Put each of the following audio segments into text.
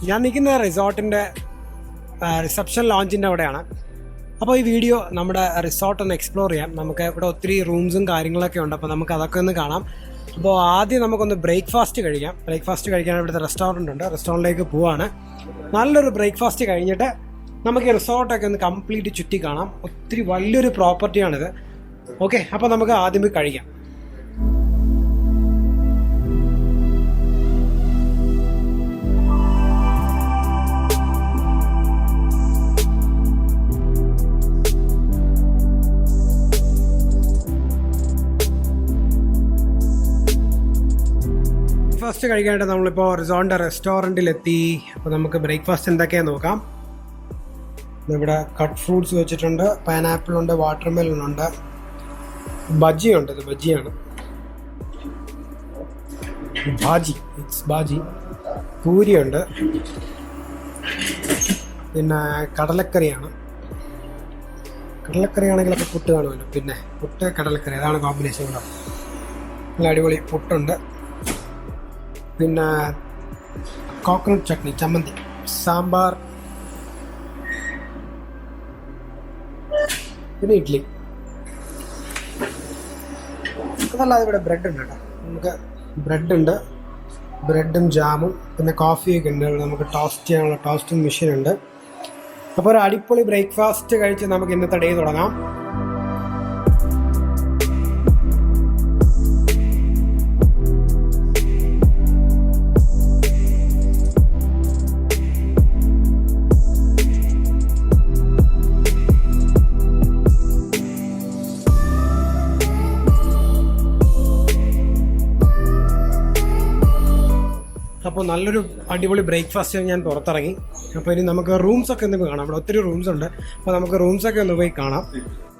ഞാൻ നിൽക്കുന്ന റിസോർട്ടിൻ്റെ റിസപ്ഷൻ ലോഞ്ചിൻ്റെ അവിടെയാണ്. അപ്പോൾ ഈ വീഡിയോ നമ്മുടെ റിസോർട്ട് ഒന്ന് എക്സ്പ്ലോർ ചെയ്യാം. നമുക്ക് ഇവിടെ ഒത്തിരി റൂംസും കാര്യങ്ങളൊക്കെ ഉണ്ട്, അപ്പോൾ നമുക്ക് അതൊക്കെ ഒന്ന് കാണാം. അപ്പോൾ ആദ്യം നമുക്കൊന്ന് ബ്രേക്ക്ഫാസ്റ്റ് കഴിക്കാം. ബ്രേക്ക്ഫാസ്റ്റ് കഴിക്കാൻ ഇവിടുത്തെ റെസ്റ്റോറൻ്റ് ഉണ്ട്, റെസ്റ്റോറൻറ്റിലേക്ക് പോവാണ്. നല്ലൊരു ബ്രേക്ക്ഫാസ്റ്റ് കഴിഞ്ഞിട്ട് നമുക്ക് ഈ റിസോർട്ടൊക്കെ ഒന്ന് കംപ്ലീറ്റ് ചുറ്റി കാണാം. ഒത്തിരി വലിയൊരു പ്രോപ്പർട്ടിയാണിത്. ഓക്കെ, അപ്പോൾ നമുക്ക് ആദ്യം പോയി കഴിക്കാം. ബ്രേക്ക്ഫാസ്റ്റ് കഴിക്കാനായിട്ട് നമ്മളിപ്പോൾ റിസോർട്ടിൻ്റെ റെസ്റ്റോറൻറ്റിലെത്തി. അപ്പോൾ നമുക്ക് ബ്രേക്ക്ഫാസ്റ്റ് എന്തൊക്കെയാണെന്ന് നോക്കാം. ഇവിടെ കട്ട് ഫ്രൂട്ട്സ് വെച്ചിട്ടുണ്ട്, പൈനാപ്പിൾ ഉണ്ട്, വാട്ടർമെലൺ ഉണ്ട്, ബജ്ജി ഉണ്ട്. ഇത് ബജ്ജിയാണ്, ബാജി. പൂരിയുണ്ട്, പിന്നെ കടലക്കറിയാണ്. കടലക്കറിയാണെങ്കിൽ അപ്പോൾ പുട്ട് കാണുമല്ലോ. പിന്നെ പുട്ട് കടലക്കറി, അതാണ് കോമ്പിനേഷൻ കൂടെ. നല്ല അടിപൊളി പുട്ടുണ്ട്. പിന്നെ കോക്കനട്ട് ചട്നി, ചമ്മന്തി, സാമ്പാർ, പിന്നെ ഇഡ്ഡലി. അതല്ലാതെ ഇവിടെ ബ്രെഡ് ഉണ്ട് കേട്ടോ. നമുക്ക് ബ്രെഡുണ്ട്, ബ്രെഡും ജാമും, പിന്നെ കോഫിയൊക്കെ ഉണ്ട്. നമുക്ക് ടോസ്റ്റ് ചെയ്യാനുള്ള ടോസ്റ്റിംഗ് മെഷീൻ ഉണ്ട്. അപ്പോൾ ഒരു അടിപൊളി ബ്രേക്ക്ഫാസ്റ്റ് കഴിച്ച് നമുക്ക് ഇന്നത്തെ ഡേ തുടങ്ങാം. അപ്പോൾ നല്ലൊരു അടിപൊളി ബ്രേക്ക്ഫാസ്റ്റ് ഞാൻ പുറത്തിറങ്ങി. അപ്പോൾ ഇനി നമുക്ക് റൂംസൊക്കെ ഒന്ന് കാണാം. ഇവിടെ ഒത്തിരി റൂംസ് ഉണ്ട്, അപ്പോൾ നമുക്ക് റൂംസൊക്കെ ഒന്ന് പോയി കാണാം.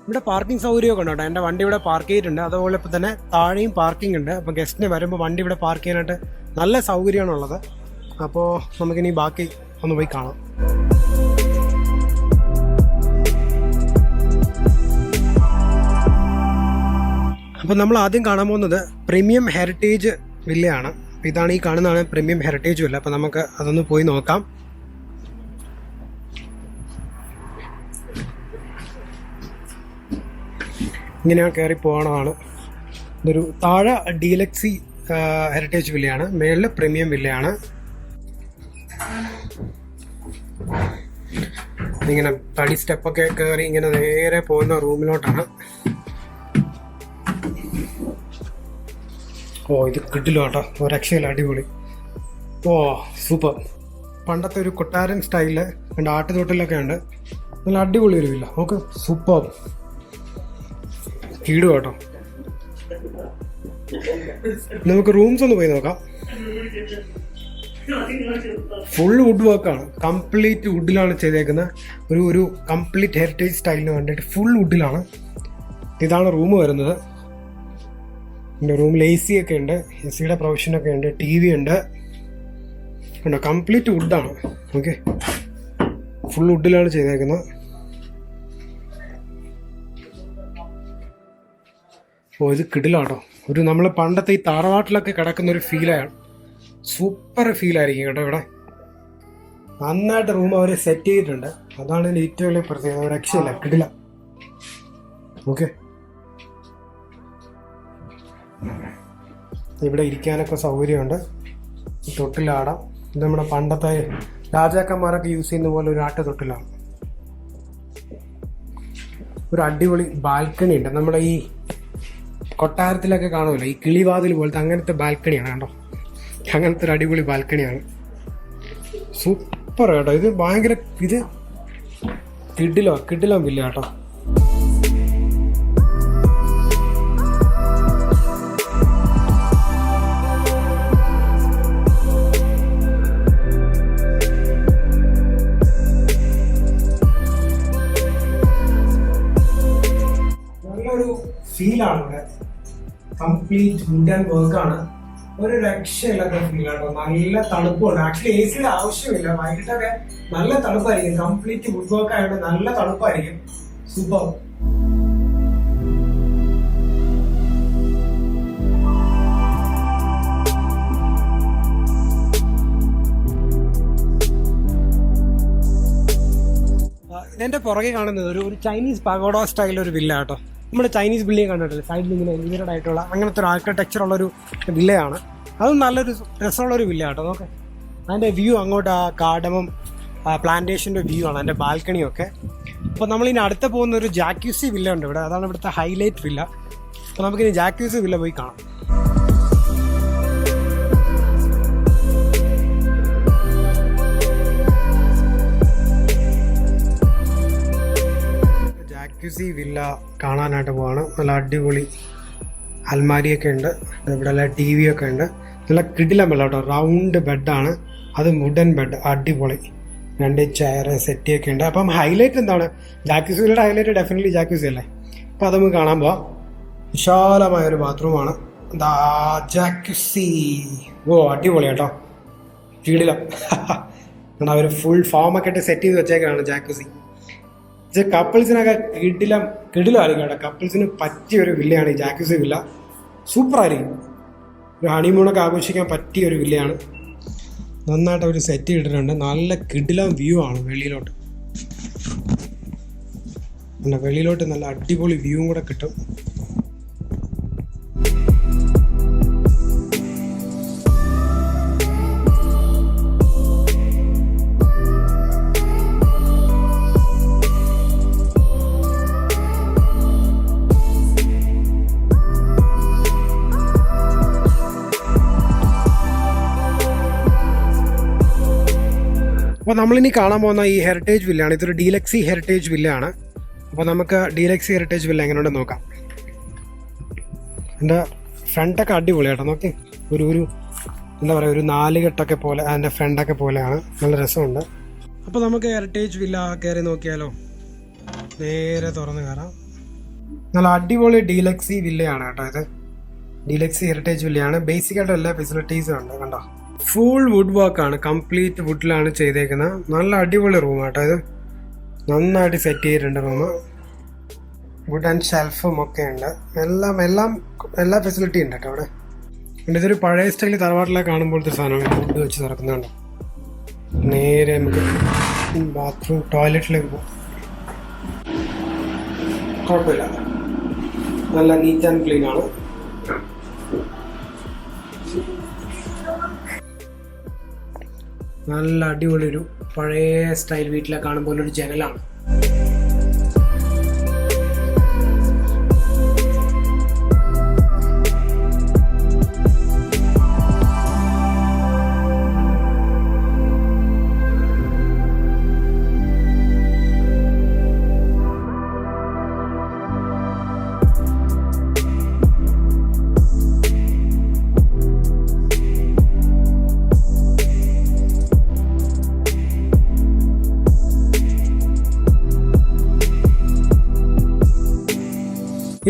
ഇവിടെ പാർക്കിംഗ് സൗകര്യമൊക്കെ ഉണ്ട് കേട്ടോ. എൻ്റെ വണ്ടി ഇവിടെ പാർക്ക് ചെയ്തിട്ടുണ്ട്. അതുപോലെ ഇപ്പോൾ തന്നെ താഴെയും പാർക്കിംഗ് ഉണ്ട്. അപ്പോൾ ഗസ്റ്റിന് വരുമ്പോൾ വണ്ടി ഇവിടെ പാർക്ക് ചെയ്യാനായിട്ട് നല്ല സൗകര്യമാണുള്ളത്. അപ്പോൾ നമുക്കിനി ബാക്കി ഒന്ന് പോയി കാണാം. അപ്പോൾ നമ്മൾ ആദ്യം കാണാൻ പോകുന്നത് പ്രീമിയം ഹെറിറ്റേജ് വില്ലയാണ്. ഇതാണ് ഈ കാണുന്നതാണ് പ്രീമിയം ഹെറിറ്റേജ് വില്ല. അപ്പോൾ നമുക്ക് അതൊന്ന് പോയി നോക്കാം. ഇങ്ങനെയാണ് കയറി പോകണതാണ്. ഇതൊരു താഴെ ഡീലക്സി ഹെറിറ്റേജ് വില്ലയാണ്, മേളിൽ പ്രീമിയം വില്ലയാണ്. ഇങ്ങനെ തടി സ്റ്റെപ്പൊക്കെ കയറി ഇങ്ങനെ നേരെ പോകുന്ന റൂമിലോട്ടാണ്. ഓ, ഇത് കിട്ടില്ല കേട്ടോ, ഒരു രക്ഷയില്ല, അടിപൊളി. ഓ സൂപ്പർ. പണ്ടത്തെ ഒരു കൊട്ടാരൻ സ്റ്റൈലില് രണ്ട് ആട്ടുതൊട്ടിലൊക്കെ ഉണ്ട്. നല്ല അടിപൊളി ഒരു വില്ല. Okay, super. കീടുക കേട്ടോ. നമുക്ക് റൂംസ് ഒന്ന് പോയി നോക്കാം. ഫുൾ വുഡ് വർക്കാണ്, കംപ്ലീറ്റ് വുഡിലാണ് ചെയ്തേക്കുന്നത്. ഒരു കംപ്ലീറ്റ് ഹെറിറ്റേജ് സ്റ്റൈലിന് വേണ്ടിയിട്ട് ഫുൾ വുഡിലാണ്. ഇതാണ് റൂം വരുന്നത്. എൻ്റെ റൂമിൽ എ സി ഒക്കെ ഉണ്ട്, എ സിയുടെ പ്രൊവിഷനൊക്കെ ഉണ്ട്, ടി വി ഉണ്ട്. കണ്ടോ, കംപ്ലീറ്റ് വുഡാണ്. ഓക്കെ, ഫുൾ വുഡിലാണ് ചെയ്തേക്കുന്നത്. ഓ, ഇത് കിടിലാട്ടോ. ഒരു നമ്മൾ പണ്ടത്തെ ഈ താറവാട്ടിലൊക്കെ കിടക്കുന്ന ഒരു ഫീലാണ്. സൂപ്പർ ഫീലായിരിക്കും കേട്ടോ. ഇവിടെ നന്നായിട്ട് റൂം അവർ സെറ്റ് ചെയ്തിട്ടുണ്ട്. അതാണ് എൻ്റെ ഏറ്റവും വലിയ പ്രത്യേകത. രക്ഷയില്ല, കിടില. ഓക്കെ, ഇവിടെ ഇരിക്കാനൊക്കെ സൗകര്യമുണ്ട്. തൊട്ടിലാടാം. ഇത് നമ്മുടെ പണ്ടത്തെ രാജാക്കന്മാരൊക്കെ യൂസ് ചെയ്യുന്ന പോലെ ഒരു ആട്ടുതൊട്ടിലാണ്. ഒരു അടിപൊളി ബാൽക്കണി ഉണ്ട്. നമ്മുടെ ഈ കൊട്ടാരത്തിലൊക്കെ കാണുമല്ലോ, ഈ കിളിവാതിൽ പോലത്തെ അങ്ങനത്തെ ബാൽക്കണിയാണ് കേട്ടോ. അങ്ങനത്തെ ഒരു അടിപൊളി ബാൽക്കണിയാണ്. സൂപ്പർ കേട്ടോ. ഇത് ഭയങ്കര ഇത് കിടിലം വില്ല കേട്ടോ. ഫീലാണ് ഇവിടെ. കംപ്ലീറ്റ് വുഡ് ആൻഡ് വർക്കാണ്. ഒരു രക്ഷയില്ലാത്ത ഫീലാട്ടോ. നല്ല തണുപ്പുണ്ട്. ആക്ച്വലി എ സിയുടെ ആവശ്യമില്ല. വൈകിട്ടൊക്കെ നല്ല തണുപ്പായിരിക്കും. കംപ്ലീറ്റ് വുഡ് വർക്ക് ആയതുകൊണ്ട് നല്ല തണുപ്പായിരിക്കും. സൂപ്പർ. ഇതിൻ്റെ പുറകെ കാണുന്നത് ഒരു ചൈനീസ് പഗോഡ സ്റ്റൈലൊരു വില്ല കേട്ടോ. നമ്മുടെ ചൈനീസ് ബിൽഡിംഗ് കണ്ടിട്ടില്ല, സൈഡിൽ ഇങ്ങനെ എൻജിനീയർഡ് ആയിട്ടുള്ള അങ്ങനത്തെ ഒരു ആർക്കിടെക്ചറുള്ളൊരു വില്ലയാണ്. അതും നല്ലൊരു രസമുള്ളൊരു വില്ല കേട്ടോ. നോക്കെ അതിൻ്റെ വ്യൂ അങ്ങോട്ട് ആ കാർഡമും പ്ലാന്റേഷൻ്റെ വ്യൂ ആണ്, അതിൻ്റെ ബാൽക്കണിയൊക്കെ. അപ്പോൾ നമ്മളിനി അടുത്ത പോകുന്ന ഒരു ജാക്യൂസി വില്ല ഉണ്ട് ഇവിടെ, അതാണ് ഇവിടുത്തെ ഹൈലൈറ്റ് വില്ല. അപ്പോൾ നമുക്കിനി ജാക്യൂസി വില്ല പോയി കാണാം. ജാക്യൂസി വില്ല കാണാനായിട്ട് പോവാണ്. നല്ല അടിപൊളി അൽമാരിയൊക്കെ ഉണ്ട്, ഇവിടെ നല്ല ടി വി ഒക്കെ ഉണ്ട്. നല്ല കിടിലം വെള്ളം കേട്ടോ. റൗണ്ട് ബെഡാണ്, അത് വുഡൻ ബെഡ്, അടിപൊളി. 2 ചെയർ സെറ്റിയൊക്കെ ഉണ്ട്. അപ്പം ഹൈലൈറ്റ് എന്താണ്? ജാക്യൂസി വില്ലയുടെ ഹൈലൈറ്റ് ഡെഫിനറ്റ്ലി ജാക്യൂസി അല്ലേ. അപ്പോൾ അത് നമുക്ക് കാണാൻ പോവാം. വിശാലമായൊരു ബാത്റൂമാണ് ജാക്യൂസി. ഓ അടിപൊളി കേട്ടോ, കിടിലം. അവർ ഫുൾ ഫോമൊക്കെ ഇട്ട് സെറ്റ് ചെയ്ത് വെച്ചേക്കാണ് ജാക്യൂസി. കപ്പിൾസിനൊക്കെ കിടിലമായിരിക്കും കേട്ടോ. കപ്പിൾസിന് പറ്റിയൊരു വില്ലയാണ് ഈ ജാക്യൂസി വില്ല. സൂപ്പറായിരിക്കും, ഒരു ഹണിമൂണൊക്കെ ആഘോഷിക്കാൻ പറ്റിയൊരു വില്ലയാണ്. നന്നായിട്ട് അവർ സെറ്റ് ചെയ്തിട്ടുണ്ട്. നല്ല കിടിലം വ്യൂ ആണ് വെളിയിലോട്ട്. വെളിയിലോട്ട് നല്ല അടിപൊളി വ്യൂവും കൂടെ കിട്ടും. അപ്പോൾ നമ്മളിനി കാണാൻ പോകുന്ന ഈ ഹെറിറ്റേജ് വില്ലയാണ്. ഇതൊരു ഡീലക്സി ഹെറിറ്റേജ് വില്ലയാണ്. അപ്പോൾ നമുക്ക് ഡീലക്സി ഹെറിറ്റേജ് വില്ല എങ്ങനെയുണ്ടെന്ന് നോക്കാം. എൻ്റെ ഫ്രണ്ടൊക്കെ അടിപൊളിയാട്ടോ. നോക്കി ഒരു എന്താ പറയുക, ഒരു 4 കെട്ടൊക്കെ പോലെ അതിൻ്റെ ഫ്രണ്ടൊക്കെ പോലെയാണ്. നല്ല രസമുണ്ട്. അപ്പോൾ നമുക്ക് ഹെറിറ്റേജ് വില്ല കയറി നോക്കിയാലോ. നേരെ തുറന്ന് കയറാം. നല്ല അടിപൊളി ഡീലക്സി വില്ലയാണ് കേട്ടോ. ഇത് ഡീലക്സി ഹെറിറ്റേജ് വില്ലയാണ്. ബേസിക്കായിട്ട് എല്ലാ ഫെസിലിറ്റീസും ഉണ്ട്. കണ്ടോ, ഫുൾ വുഡ് വർക്കാണ്, കംപ്ലീറ്റ് വുഡിലാണ് ചെയ്തേക്കുന്നത്. നല്ല അടിപൊളി റൂം കേട്ടോ. ഇത് നന്നായിട്ട് സെറ്റ് ചെയ്തിട്ടുണ്ട് റൂം. വുഡ് ആൻഡ് ഷെൽഫും ഒക്കെ ഉണ്ട്. എല്ലാ ഫെസിലിറ്റി ഉണ്ട് കേട്ടോ അവിടെ. പിന്നെ ഇതൊരു പഴയ സ്റ്റൈലിൽ തറവാട്ടിലേക്ക് കാണുമ്പോഴത്തെ സാധനമാണ്. വുഡ് വെച്ച് തുറക്കുന്നുണ്ട്. നേരെ നമുക്ക് ബാത്റൂം ടോയ്ലറ്റിലേക്ക് പോകും. കുഴപ്പമില്ല, നല്ല നീറ്റ് ആൻഡ് ക്ലീൻ ആണ്. നല്ല അടിപൊളി ഒരു പഴയ സ്റ്റൈൽ വീട്ടിലെ കാണുമ്പോൾ ഒരു ജനലാണ്.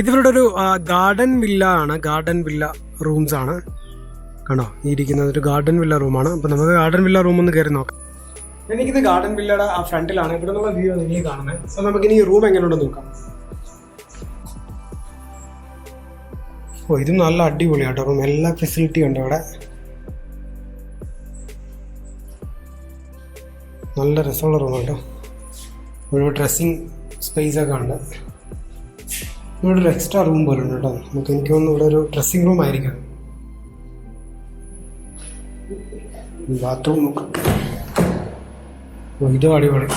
ഇതിവരുടെ ഒരു ഗാർഡൻ വില്ല ആണ്. ഗാർഡൻ വില്ല റൂംസ് ആണ്. കണ്ടോ, ഈ ഇരിക്കുന്നത് ഒരു ഗാർഡൻ വില്ല റൂമാണ്. അപ്പോൾ നമുക്ക് ഗാർഡൻ വില്ല റൂം ഒന്ന് കയറി നോക്കാം. എനിക്കിത് ഗാർഡൻ വില്ലയുടെ ആ ഫ്രണ്ടിലാണ്. ഇവിടെ നിന്നുള്ള വ്യൂ ആണ് നിങ്ങൾ കാണുന്നത്. അപ്പോൾ നമുക്കിനി ഈ റൂം എങ്ങനെയുണ്ടെന്ന് നോക്കാം. ഓ, ഇതും നല്ല അടിപൊളിയാട്ടോ റൂം. എല്ലാ ഫെസിലിറ്റിയും ഉണ്ട് ഇവിടെ. നല്ല രസമുള്ള റൂമാണ്. ഒരു ഡ്രസ്സിങ് സ്പേസ് ഒക്കെ ഉണ്ട്. ഇവിടെ ഒരു എക്സ്ട്രാ റൂം പോലെ ഉണ്ട് കേട്ടോ. എനിക്ക് തോന്നുന്നു ഇവിടെ ഒരു ഡ്രസ്സിംഗ് റൂം ആയിരിക്കും. ബാത്റൂം നോക്കാം. ഇതും അടിപൊളി.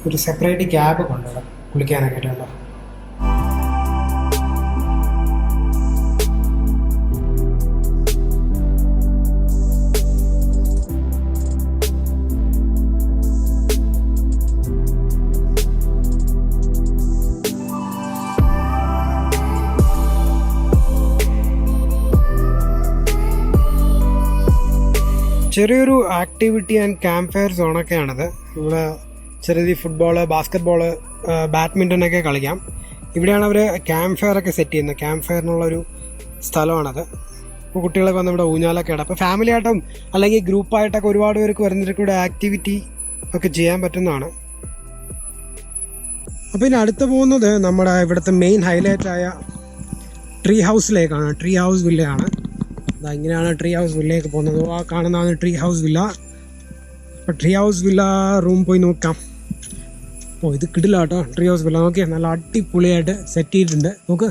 ഒരു സെപ്പറേറ്റ് ക്യാബ് കൊണ്ട് ഇവിടെ കുളിക്കാനൊക്കെ ആയിട്ടുണ്ടോ. ചെറിയൊരു ആക്ടിവിറ്റി ആൻഡ് ക്യാമ്പ് ഫയർ സോണൊക്കെയാണിത്. ഇവിടെ ചെറിയ ഫുട്ബോള്, ബാസ്കറ്റ് ബോള്, ബാഡ്മിൻ്റനൊക്കെ കളിക്കാം. ഇവിടെയാണ് അവർ ക്യാമ്പ് ഫയർ ഒക്കെ സെറ്റ് ചെയ്യുന്നത്. ക്യാമ്പ് ഫയറിനുള്ളൊരു സ്ഥലമാണത്. അപ്പോൾ കുട്ടികളൊക്കെ വന്ന് ഇവിടെ ഊഞ്ഞാലൊക്കെ ഇടാം. അപ്പോൾ ഫാമിലി ആയിട്ടും അല്ലെങ്കിൽ ഗ്രൂപ്പായിട്ടൊക്കെ ഒരുപാട് പേർക്ക് വരുന്നവർക്ക് ഇവിടെ ആക്ടിവിറ്റി ഒക്കെ ചെയ്യാൻ പറ്റുന്നതാണ്. അപ്പോൾ ഇനി അടുത്ത് പോകുന്നത് നമ്മുടെ ഇവിടുത്തെ മെയിൻ ഹൈലൈറ്റായ ട്രീ ഹൗസിലേക്കാണ്. ട്രീ ഹൗസ് വില്ലയാണ്. ഇങ്ങനെയാണ് ട്രീ ഹൗസ് വില്ലയിലേക്ക് പോകുന്നത്. ആ കാണുന്നതാണ് ട്രീ ഹൗസ് വില്ല. അപ്പോൾ ട്രീ ഹൗസ് വില്ല റൂം പോയി നോക്കാം. ഓ ഇത് കിടില കേട്ടോ ട്രീ ഹൗസ് വില്ല. നോക്കിയാൽ നല്ല അടിപൊളിയായിട്ട് സെറ്റ് ചെയ്തിട്ടുണ്ട്. നോക്ക്,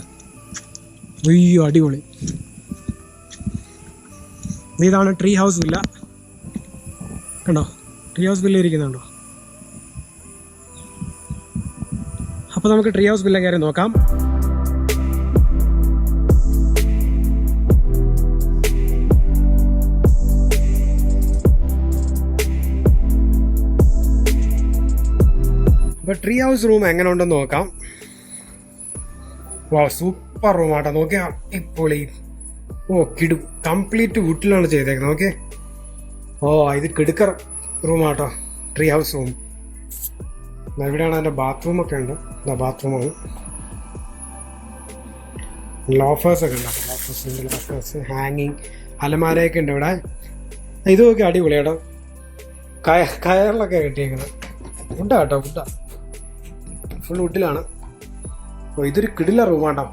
അയ്യോ അടിപൊളി. ഇതാണ് ട്രീ ഹൗസ് വില്ല. കണ്ടോ ട്രീ ഹൗസ് വില്ല ഇരിക്കുന്നുണ്ടോ? അപ്പോൾ നമുക്ക് ട്രീ ഹൗസ് വില്ല കയറി നോക്കാം. അപ്പോൾ ട്രീ ഹൗസ് റൂം എങ്ങനെ ഉണ്ടെന്ന് നോക്കാം. വാ സൂപ്പർ റൂമാട്ടോ. നോക്കിയാ അടിപൊളി. ഓ കിടു, കംപ്ലീറ്റ് വുഡിലാണ് ചെയ്തേക്കുന്നത്. ഓക്കെ, ഓ ഇത് കിടുക്കർ റൂമാട്ടോ, ട്രീ ഹൗസ് റൂം. ഇവിടെയാണ് അതിൻ്റെ ബാത്റൂമൊക്കെ ഉണ്ട്. ബാത്റൂമാണ്. ലോഫേഴ്സ് ഒക്കെ ഉണ്ട്. ലോഫേഴ്സ് ഹാങ്ങിങ് അലമാരയൊക്കെ ഉണ്ട് ഇവിടെ. ഇത് നോക്കി അടിപൊളിയാട്ടോ. കയറിലൊക്കെ കെട്ടിയേക്കുന്നത് വുഡാ കേട്ടോ, വുഡാ, ഫുൾ വുഡിലാണ്. അപ്പോൾ ഇതൊരു കിടില റൂമാട്ടോ.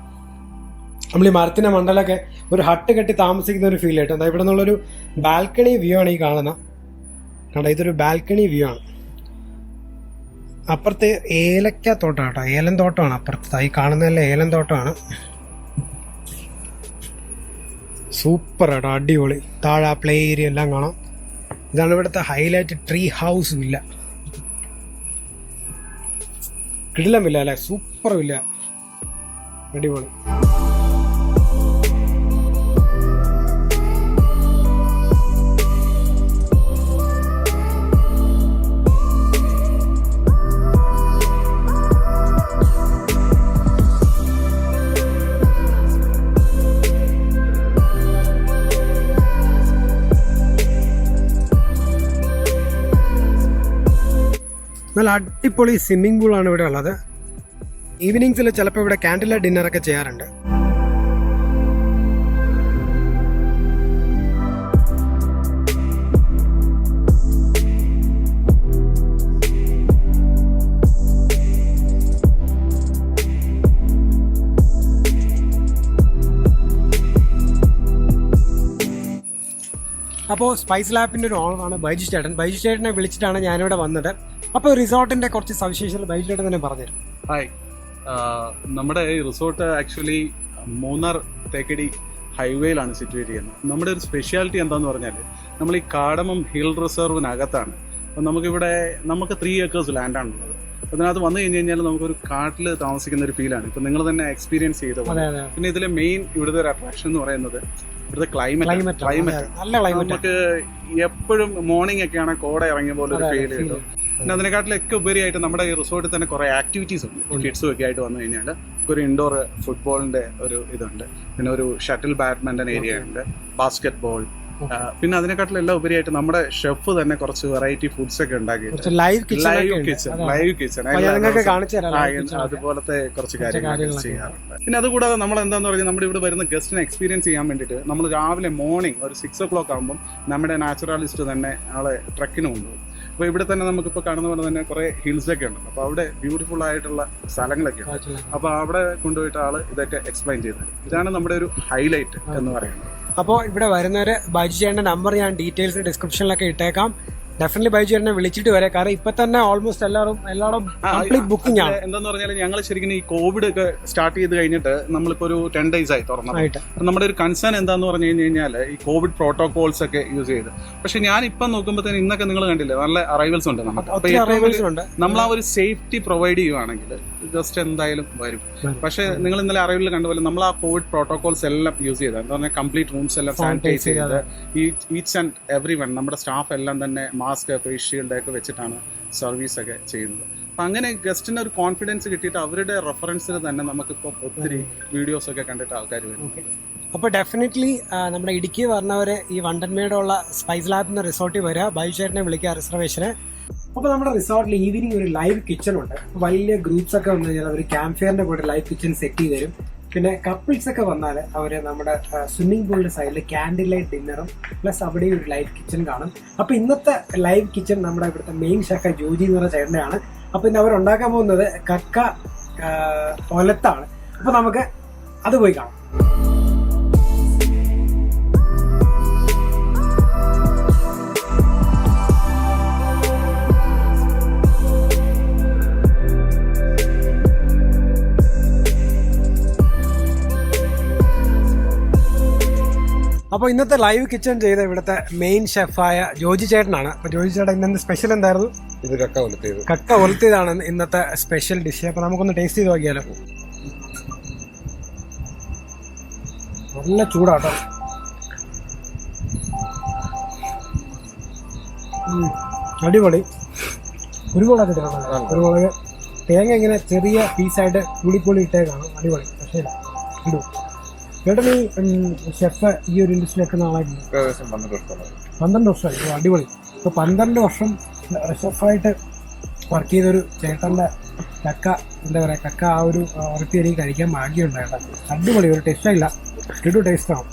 നമ്മൾ ഈ മരത്തിൻ്റെ മണ്ടലൊക്കെ ഒരു ഹട്ട് കെട്ടി താമസിക്കുന്ന ഒരു ഫീൽ ആയിട്ട്. ഇവിടെ നിന്നുള്ളൊരു ബാൽക്കണി വ്യൂ ആണ് ഈ കാണുന്നത്. കണ്ടോ, ഇതൊരു ബാൽക്കണി വ്യൂ ആണ്. അപ്പുറത്ത് ഏലക്ക തോട്ടം കേട്ടോ, ഏലം തോട്ടമാണ് അപ്പുറത്ത്. ഈ കാണുന്നതല്ല ഏലം തോട്ടമാണ്. സൂപ്പർ കേട്ടോ, അടിപൊളി. താഴെ പ്ലേ ഏരിയ എല്ലാം കാണാം. ഇതാണ് ഇവിടുത്തെ ഹൈലൈറ്റ്, ട്രീ ഹൗസ് വില്ല. കിടിലം വില്ല അല്ലേ, സൂപ്പർ വില്ല, അടിപൊളി. നല്ല അടിപൊളി സ്വിമ്മിംഗ് പൂളാണ് ഇവിടെ ഉള്ളത്. ഈവനിങ്സിൽ ചിലപ്പോൾ ഇവിടെ ക്യാൻഡിൽ ലൈറ്റ് ഡിന്നറൊക്കെ ചെയ്യാറുണ്ട്. അപ്പോൾ സ്പൈസ് ലാപ്പിൻ്റെ ഒരു ഓണറാണ് ബൈജു ചേട്ടൻ. ബൈജു ചേട്ടനെ വിളിച്ചിട്ടാണ് ഞാനിവിടെ വന്നത്. അപ്പോൾ റിസോർട്ടിൻ്റെ കുറച്ച് സവിശേഷതകൾ ബൈജു ചേട്ടൻ തന്നെ പറഞ്ഞുതരും. ഹായ്, നമ്മുടെ ഈ റിസോർട്ട് ആക്ച്വലി മൂന്നാർ തേക്കടി ഹൈവേയിലാണ് സിറ്റുവേറ്റ് ചെയ്യുന്നത്. നമ്മുടെ ഒരു സ്പെഷ്യാലിറ്റി എന്താന്ന് പറഞ്ഞാൽ നമ്മൾ ഈ കാടമം ഹിൽ റിസർവിനകത്താണ്. അപ്പം നമുക്ക് 3 acres ലാൻഡാണുള്ളത്. അതിനകത്ത് വന്നു കഴിഞ്ഞ് കഴിഞ്ഞാൽ നമുക്കൊരു കാട്ടിൽ താമസിക്കുന്ന ഒരു ഫീലാണ്. ഇപ്പം നിങ്ങൾ തന്നെ എക്സ്പീരിയൻസ് ചെയ്ത പോലെ. പിന്നെ ഇതിലെ മെയിൻ ഇവിടുത്തെ ഒരു അട്രാക്ഷൻ എന്ന് പറയുന്നത് ഇവിടുത്തെ ക്ലൈമറ്റ്. നമുക്ക് എപ്പോഴും മോർണിംഗ് ഒക്കെയാണ് കോട ഇറങ്ങിയ പോലെ ഒരു ഫീൽ കിട്ടും. പിന്നെ അതിനെക്കാട്ടിലൊക്കെ ഉപരിയായിട്ട് നമ്മുടെ ഈ റിസോർട്ടിൽ തന്നെ കുറെ ആക്ടിവിറ്റീസ് ഉണ്ട്. കിഡ്സും ഒക്കെ ആയിട്ട് വന്നു കഴിഞ്ഞാൽ ഒരു ഇൻഡോർ ഫുട്ബോളിന്റെ ഒരു ഇതുണ്ട്, പിന്നെ ഒരു ഷട്ടിൽ ബാഡ്മിന്റൺ ഏരിയ ഉണ്ട്, ബാസ്കറ്റ് ബോൾ. പിന്നെ അതിനെക്കാട്ടിലെല്ലാം ഉപരിയായിട്ട് നമ്മുടെ ഷെഫ് തന്നെ കുറച്ച് വെറൈറ്റി ഫുഡ്സ് ഒക്കെ ഉണ്ടാക്കിയിട്ട് ലൈവ് കിച്ചൺ അതുപോലത്തെ കുറച്ച് കാര്യങ്ങൾ ചെയ്യാറുണ്ട്. പിന്നെ അതുകൂടാതെ നമ്മൾ എന്താന്ന് പറഞ്ഞാൽ നമ്മുടെ ഇവിടെ വരുന്ന ഗസ്റ്റിനെ എക്സ്പീരിയൻസ് ചെയ്യാൻ വേണ്ടിയിട്ട് നമ്മൾ രാവിലെ മോർണിംഗ് ഒരു 6 o'clock ആകുമ്പോൾ നമ്മുടെ നാച്ചുറാലിസ്റ്റ് തന്നെ ആളെ ട്രക്കിന് കൊണ്ടുപോകും. അപ്പോൾ ഇവിടെ തന്നെ നമുക്കിപ്പോൾ കാണുന്ന പോലെ തന്നെ കുറേ ഹിൽസ് ഒക്കെ ഉണ്ട്. അപ്പോൾ അവിടെ ബ്യൂട്ടിഫുൾ ആയിട്ടുള്ള സ്ഥലങ്ങളൊക്കെ ഉണ്ട്. അപ്പോൾ അവിടെ കൊണ്ടുപോയിട്ട് ആള് ഇതൊക്കെ എക്സ്പ്ലെയിൻ ചെയ്തത്. ഇതാണ് നമ്മുടെ ഒരു ഹൈലൈറ്റ് എന്ന് പറയുന്നത്. അപ്പോൾ ഇവിടെ വരുന്നവർ ബൈജു ചേട്ടൻ്റെ നമ്പർ ഞാൻ ഡീറ്റെയിൽസ് ഡിസ്ക്രിപ്ഷനിലൊക്കെ ഇട്ടേക്കാം. ഡെഫിനറ്റ്ലി ബൈജു ചേട്ടനെ വിളിച്ചിട്ട് വരാം. കാരണം ഇപ്പൊ തന്നെ ഓൾമോസ്റ്റ് എല്ലാവരും കംപ്ലീറ്റ് ബുക്കിംഗ് ആണ്. എന്താന്ന് പറഞ്ഞാൽ ഞങ്ങൾ ശരിക്കും ഈ കോവിഡ് ഒക്കെ സ്റ്റാർട്ട് ചെയ്ത് കഴിഞ്ഞിട്ട് നമ്മളിപ്പോ ഒരു 10 days ആയി തുറന്നിട്ട്. നമ്മുടെ ഒരു കൺസേൺ എന്താന്ന് പറഞ്ഞു കഴിഞ്ഞാൽ ഈ കോവിഡ് പ്രോട്ടോകോൾസ് ഒക്കെ യൂസ് ചെയ്ത്. പക്ഷെ ഞാൻ ഇപ്പം നോക്കുമ്പോഴത്തേന് ഇന്നൊക്കെ നിങ്ങൾ കണ്ടില്ലേ നല്ല അറൈവൽസ് ഉണ്ട് നമുക്ക്. നമ്മൾ ആ ഒരു സേഫ്റ്റി പ്രൊവൈഡ് ചെയ്യുവാണെങ്കിൽ ജസ്റ്റ് എന്തായാലും വരും. പക്ഷെ നിങ്ങൾ ഇന്നലെ അറൈവലിൽ കണ്ടുപോലെ നമ്മൾ ആ കോവിഡ് പ്രോട്ടോകോൾസ് എല്ലാം യൂസ് ചെയ്തത്. എന്താ പറഞ്ഞാൽ കംപ്ലീറ്റ് റൂംസ് എല്ലാം സാനിറ്റൈസ് ചെയ്ത് ഈച്ച് ആൻഡ് എവറി വൺ നമ്മുടെ സ്റ്റാഫ് എല്ലാം തന്നെ മാസ്ക് ഫേസ് ഷീൽഡ് ഒക്കെ വെച്ചിട്ടാണ് സർവീസ് ഒക്കെ ചെയ്യുന്നത്. അപ്പം അങ്ങനെ ഗസ്റ്റിന് ഒരു കോൺഫിഡൻസ് കിട്ടിയിട്ട് അവരുടെ റെഫറൻസിൽ തന്നെ നമുക്കിപ്പോൾ ഒത്തിരി വീഡിയോസ് ഒക്കെ കണ്ടിട്ട് ആൾക്കാർ വരും. അപ്പോൾ ഡെഫിനറ്റ്ലി നമ്മുടെ ഇടുക്കി പറഞ്ഞവരെ ഈ വണ്ടൻമേടുള്ള സ്പൈസ് ലാബ് എന്ന റിസോർട്ടിൽ വരിക. ബൈജു ചേട്ടനെ വിളിക്കുക റിസർവേഷന്. അപ്പോൾ നമ്മുടെ റിസോർട്ടിൽ ഈവനിങ് ഒരു ലൈവ് കിച്ചൺ ഉണ്ട്. വലിയ ഗ്രൂപ്പ്സ് ഒക്കെ വന്നു കഴിഞ്ഞാൽ അവർ ക്യാമ്പ് ഫയറിന്റെ കൂടെ ലൈവ് കിച്ചൺ സെറ്റ് ചെയ്ത് തരും. പിന്നെ കപ്പിൾസ് ഒക്കെ വന്നാൽ അവർ നമ്മുടെ സ്വിമ്മിംഗ് പൂളിന്റെ സൈഡിൽ ക്യാൻഡിൽ ലൈറ്റ് ഡിന്നറും പ്ലസ് അവിടെയും ഒരു ലൈവ് കിച്ചൺ കാണും. അപ്പോൾ ഇന്നത്തെ ലൈവ് കിച്ചൺ നമ്മുടെ ഇവിടുത്തെ മെയിൻ ഷെഫ് ജോജി എന്ന് പറഞ്ഞ ചേട്ടനെയാണ്. അപ്പോൾ ഇന്ന് അവരുണ്ടാക്കാൻ പോകുന്നത് കക്ക ഒലത്താണ്. അപ്പോൾ നമുക്ക് അത് പോയി കാണാം. അപ്പോൾ ഇന്നത്തെ ലൈവ് കിച്ചൺ ചെയ്ത ഇവിടുത്തെ മെയിൻ ഷെഫായ ജോജി ചേട്ടനാണ്. അപ്പോൾ ജോജി ചേട്ടൻ ഇന്നത്തെ സ്പെഷ്യൽ എന്തായിരുന്നു? ഇത് കക്ക ഒലത്തിയത്. കക്ക ഒലത്തിയതാണ് ഇന്നത്തെ സ്പെഷ്യൽ ഡിഷ്. അപ്പോൾ നമുക്കൊന്ന് ടേസ്റ്റ് ചെയ്ത് നോക്കിയാലോ. നല്ല ചൂടാട്ടോ. അടിപൊളി. കുരുമുളക് ഇട്ടിട്ടുണ്ട്. കുരുമുളക് തേങ്ങ ഇങ്ങനെ ചെറിയ പീസായിട്ട് പുളി ഇട്ടേക്കാണ്. അടിപൊളി. പക്ഷേ ഇടും ചേട്ടൻ ഈ ഷെഫ് ഈ ഒരു ഇൻഡസ്ട്രിയിലൊക്കെ നാളായിട്ടുണ്ട്. 12 വർഷമായി. അടിപൊളി. ഇപ്പോൾ 12 വർഷം ഷെഫായിട്ട് വർക്ക് ചെയ്തൊരു ചേട്ടൻ്റെ കക്ക എന്താ പറയുക, കക്ക ആ ഒരു ഉറത്തി എനിക്ക് കഴിക്കാൻ ഭാഗ്യമുണ്ടായിട്ടാണ്. അടിപൊളി. ഒരു ടേസ്റ്റില്ല, ടേസ്റ്റാണ്.